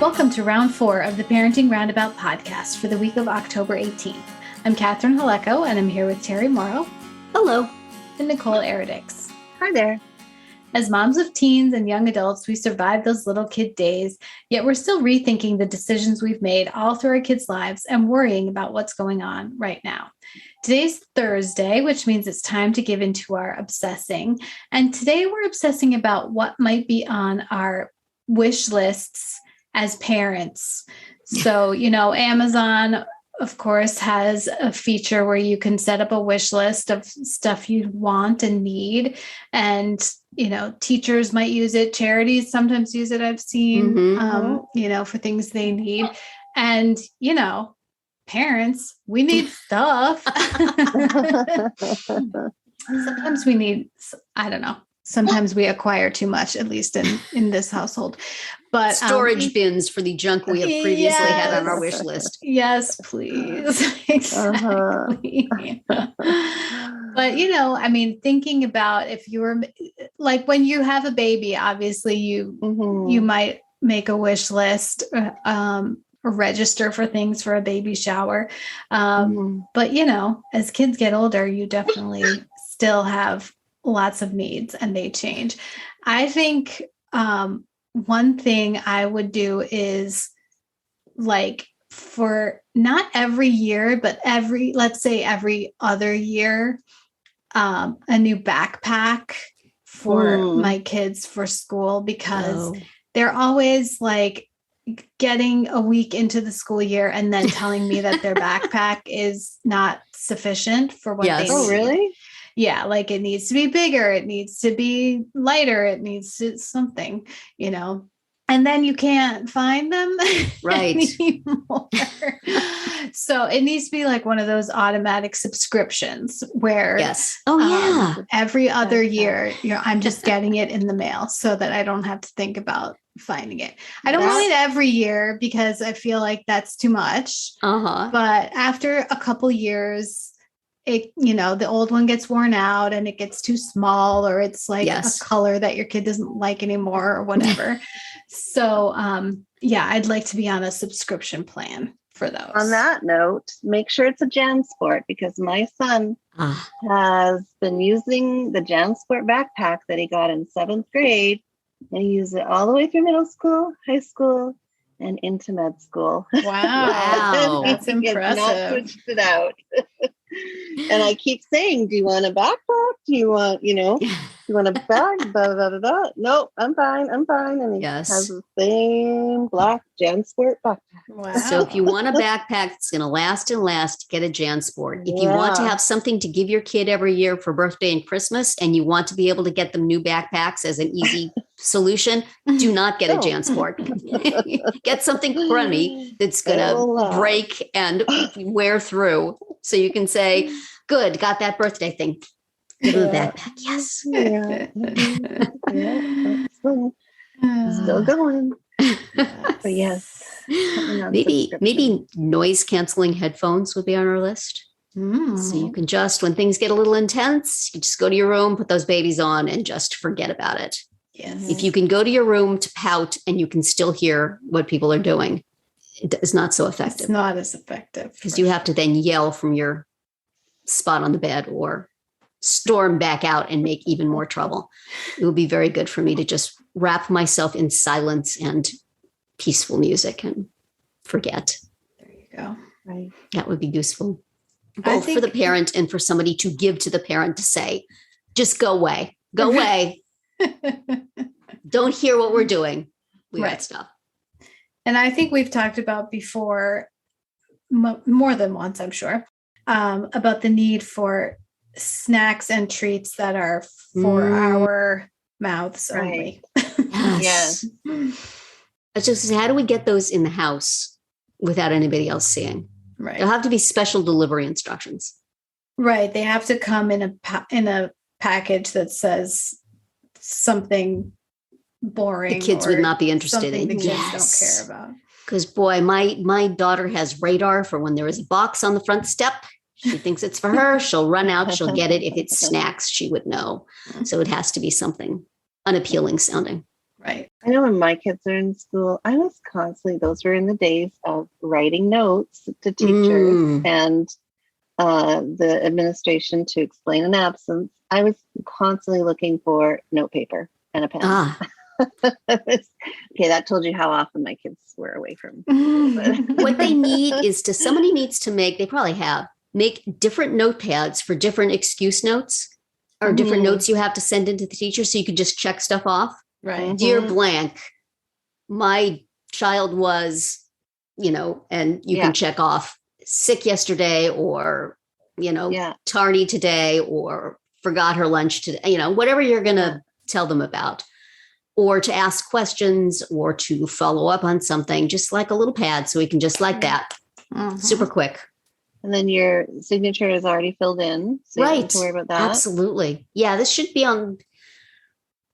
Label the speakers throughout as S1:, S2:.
S1: Welcome to round 4 of the Parenting Roundabout podcast for the week of October 18th. I'm Catherine Haleko, and I'm here with Terry Morrow.
S2: Hello.
S1: And Nicole Eridix.
S3: Hi there.
S1: As moms of teens and young adults, we survived those little kid days, yet we're still rethinking the decisions we've made all through our kids' lives and worrying about what's going on right now. Today's Thursday, which means it's time to give into our obsessing. And today we're obsessing about what might be on our wish lists as parents. So, Amazon, of course, has a feature where you can set up a wish list of stuff you want and need. And, teachers might use it. Charities sometimes use it. I've seen, for things they need. And, parents, we need stuff. Sometimes we need, sometimes we acquire too much, at least in this household. But
S2: storage bins for the junk we have previously had on our wish list.
S1: Yes, please. Exactly. But, thinking about if you were like when you have a baby, obviously you might make a wish list or register for things for a baby shower. But, as kids get older, you definitely still have lots of needs and they change. I think one thing I would do is for not every year, but let's say every other year, a new backpack for my kids for school, because they're always getting a week into the school year and then telling me that their backpack is not sufficient for what they need.
S3: Oh, really?
S1: Yeah, it needs to be bigger, it needs to be lighter, it needs to something, and then you can't find them anymore. So it needs to be one of those automatic subscriptions where every other year, I'm just getting it in the mail so that I don't have to think about finding it. I don't want it every year because I feel like that's too much. But after a couple years, the old one gets worn out and it gets too small, or it's a color that your kid doesn't like anymore or whatever. So, I'd like to be on a subscription plan for those.
S3: On that note, make sure it's a JanSport, because my son has been using the JanSport backpack that he got in 7th grade, and he used it all the way through middle school, high school, and into med school.
S1: Wow. That's impressive.
S3: Not switched it out. And I keep saying, do you want a backpack? Do you want, you want a bag? Blah, blah, blah, blah. Nope, I'm fine. And he has the same black JanSport backpack.
S1: Wow.
S2: So if you want a backpack that's going to last and last, get a JanSport. If you want to have something to give your kid every year for birthday and Christmas, and you want to be able to get them new backpacks as an easy solution, do not get a JanSport. Get something crummy that's going to break and wear through. So you can say, good, got that birthday thing. Give them a backpack. Yes.
S3: Still going. But yes.
S2: Maybe noise canceling headphones would be on our list. So you can when things get a little intense, you just go to your room, put those babies on, and just forget about it.
S1: Yes.
S2: If you can go to your room to pout and you can still hear what people are doing, it is not so effective.
S1: It's not as effective.
S2: Because you have to then yell from your spot on the bed or storm back out and make even more trouble. It would be very good for me to just wrap myself in silence and peaceful music and forget.
S1: There you go.
S3: Right.
S2: That would be useful. Both for the parent and for somebody to give to the parent to say, just go away. Go away. Don't hear what we're doing. We got stuff.
S1: And I think we've talked about before, more than once, I'm sure, about the need for snacks and treats that are for our mouths only.
S3: Yes.
S2: It's just, how do we get those in the house without anybody else seeing?
S1: Right.
S2: There'll have to be special delivery instructions.
S1: Right. They have to come in a package that says something boring.
S2: The kids would not be interested in.
S1: The kids don't care about.
S2: Because boy, my daughter has radar for when there is a box on the front step. She thinks it's for her. She'll run out. She'll get it. If it's snacks, she would know. So it has to be something unappealing sounding.
S1: Right.
S3: I know when my kids are in school, I was constantly, those were in the days of writing notes to teachers and the administration to explain an absence. I was constantly looking for note paper and a pen. Okay, that told you how often my kids were away from school.
S2: What they need is somebody needs to they probably make different notepads for different excuse notes or different notes you have to send into the teacher so you could just check stuff off.
S1: Right.
S2: Dear blank, my child was, and you can check off sick yesterday or, tardy today or forgot her lunch today, whatever you're going to tell them about, or to ask questions or to follow up on something, just like a little pad. So we can just like that super quick.
S3: And then your signature is already filled in. So you don't have to worry about that.
S2: Absolutely. Yeah. This should be on.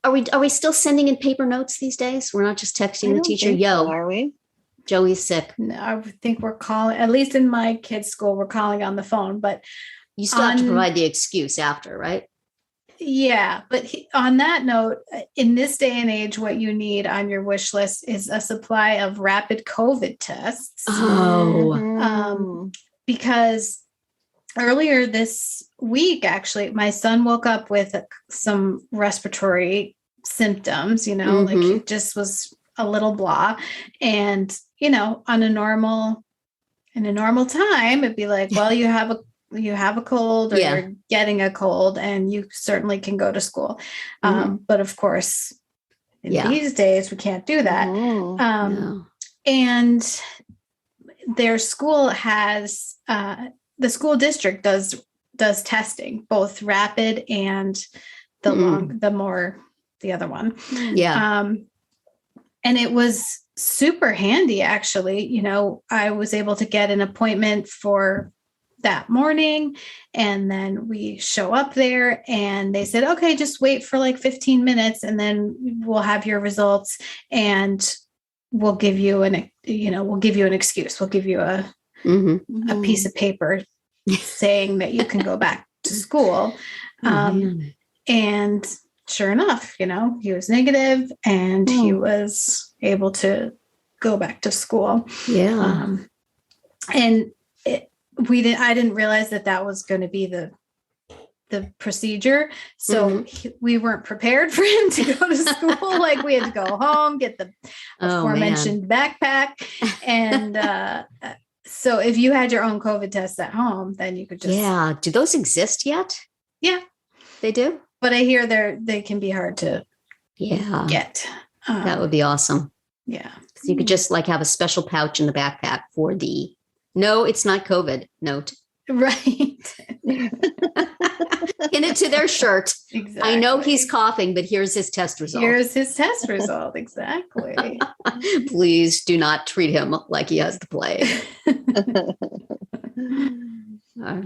S2: Are we still sending in paper notes these days? We're not just texting the teacher,
S3: are we?
S2: Joey's sick.
S1: No, I think we're calling, at least in my kids' school, we're calling on the phone, but
S2: you still have to provide the excuse after, right?
S1: Yeah. But on that note, in this day and age, what you need on your wish list is a supply of rapid COVID tests. Because earlier this week, actually, my son woke up with some respiratory symptoms, like it just was a little blah. And, in a normal time, it'd be like, well, you have a cold or you're getting a cold and you certainly can go to school. But of course, in these days, we can't do that. No. And their school has, the school district does testing, both rapid and the other one. Yeah. And it was super handy, actually. I was able to get an appointment for that morning, and then we show up there and they said, okay, just wait for like 15 minutes and then we'll have your results and we'll give you an excuse. We'll give you a piece of paper saying that you can go back to school. And sure enough, he was negative and he was able to go back to school. Yeah. And I didn't realize that was going to be the procedure. So we weren't prepared for him to go to school. Like we had to go home, get the aforementioned backpack. And so if you had your own COVID test at home, then you could just.
S2: Yeah. Do those exist yet?
S1: Yeah,
S2: they do.
S1: But I hear they can be hard to get.
S2: That would be awesome.
S1: Yeah.
S2: So you could just like have a special pouch in the backpack for the no, it's not COVID note.
S1: Right.
S2: Pin it to their shirt. Exactly. I know he's coughing, but here's his test result.
S1: Exactly.
S2: Please do not treat him like he has the plague.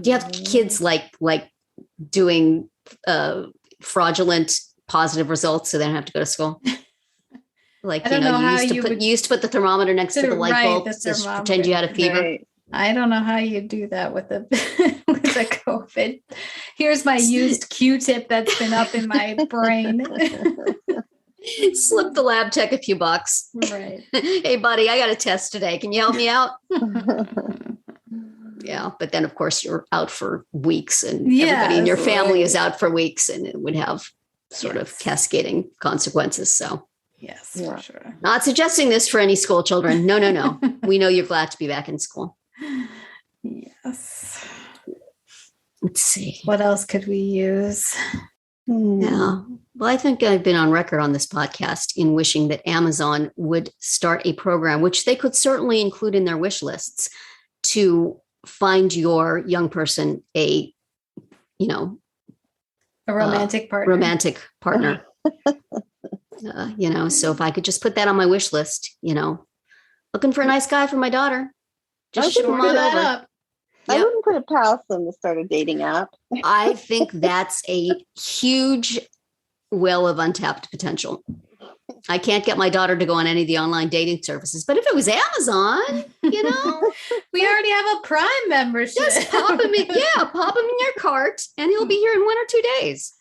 S2: Do you have kids like doing fraudulent positive results so they don't have to go to school? Like, you used to put the thermometer next to the light bulb to pretend you had a fever.
S1: Right. I don't know how you do that with a COVID. Here's my used Q-tip that's been up in my brain.
S2: Slip the lab tech a few bucks.
S1: Right.
S2: Hey, buddy, I got a test today. Can you help me out? Yeah. But then, of course, you're out for weeks and everybody in your family is out for weeks and it would have sort of cascading consequences. So.
S1: Yes, for sure.
S2: Not suggesting this for any school children. No. We know you're glad to be back in school.
S1: Yes.
S2: Let's see.
S1: What else could we use?
S2: Yeah. Well, I think I've been on record on this podcast in wishing that Amazon would start a program, which they could certainly include in their wish lists, to find your young person a
S1: romantic partner.
S2: Romantic partner. So if I could just put that on my wish list, looking for a nice guy for my daughter, just ship him on over.
S1: Up.
S3: I wouldn't put it past them to start a dating app.
S2: I think that's a huge well of untapped potential. I can't get my daughter to go on any of the online dating services, but if it was Amazon,
S1: we already have a Prime membership.
S2: Just pop him in your cart and he'll be here in 1 or 2 days.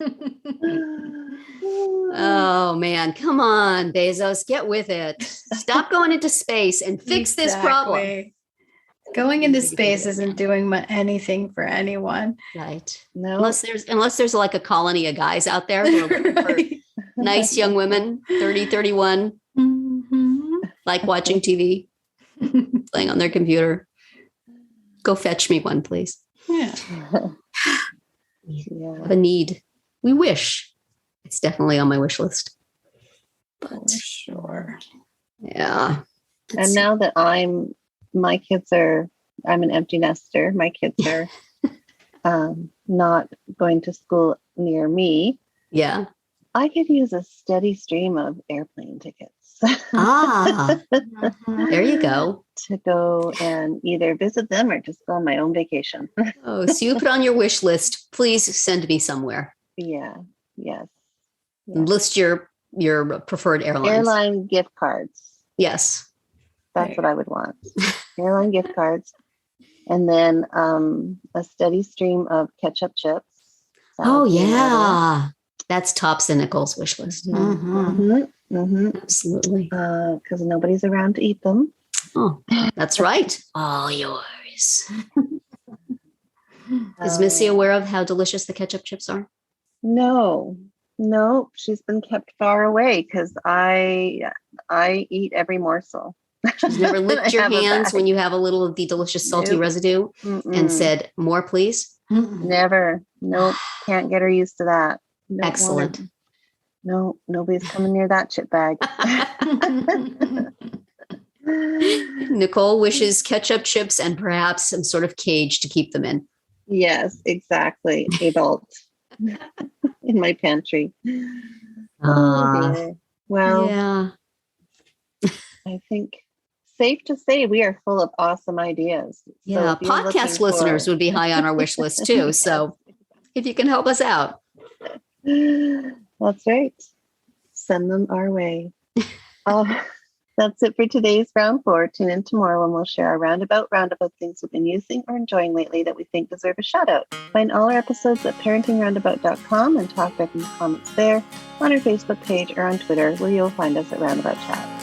S2: Oh man, come on, Bezos, get with it. Stop going into space and fix this problem.
S1: Going into space isn't doing anything for anyone.
S2: Right.
S3: No.
S2: Unless there's like a colony of guys out there who are looking for nice young women, 30, 31, like watching TV, playing on their computer. Go fetch me one, please.
S1: Yeah.
S2: We have a need. We wish. It's definitely on my wish list. But
S1: sure.
S2: Yeah.
S3: And now that I'm an empty nester. My kids are not going to school near me.
S2: Yeah.
S3: I could use a steady stream of airplane tickets.
S2: There you go.
S3: To go and either visit them or just go on my own vacation.
S2: Oh, so you put on your wish list. Please send me somewhere.
S3: Yeah. Yes.
S2: List your preferred airlines.
S3: Airline gift cards.
S2: Yes.
S3: That's what I would want. Airline gift cards. And then a steady stream of ketchup chips.
S2: Oh, yeah. That's tops in Nicole's wish list. Absolutely.
S3: Because nobody's around to eat them.
S2: Oh, that's right. All yours. Is Missy aware of how delicious the ketchup chips are?
S3: No, she's been kept far away because I eat every morsel.
S2: She's never licked your hands when you have a little of the delicious salty residue and said, more, please?
S3: Never. Nope. Can't get her used to that. Don't
S2: Excellent.
S3: No, nobody's coming near that chip bag.
S2: Nicole wishes ketchup chips and perhaps some sort of cage to keep them in.
S3: Yes, exactly. A vault in my pantry. Dear. Well,
S2: yeah.
S3: I think safe to say we are full of awesome ideas.
S2: Yeah,
S3: so
S2: podcast listeners would be high on our wish list too. So if you can help us out.
S3: That's right. Send them our way. That's it for today's round 4. Tune in tomorrow when we'll share our roundabout things we've been using or enjoying lately that we think deserve a shout out. Find all our episodes at parentingroundabout.com and talk back in the comments there, on our Facebook page or on Twitter, where you'll find us at Roundabout Chat.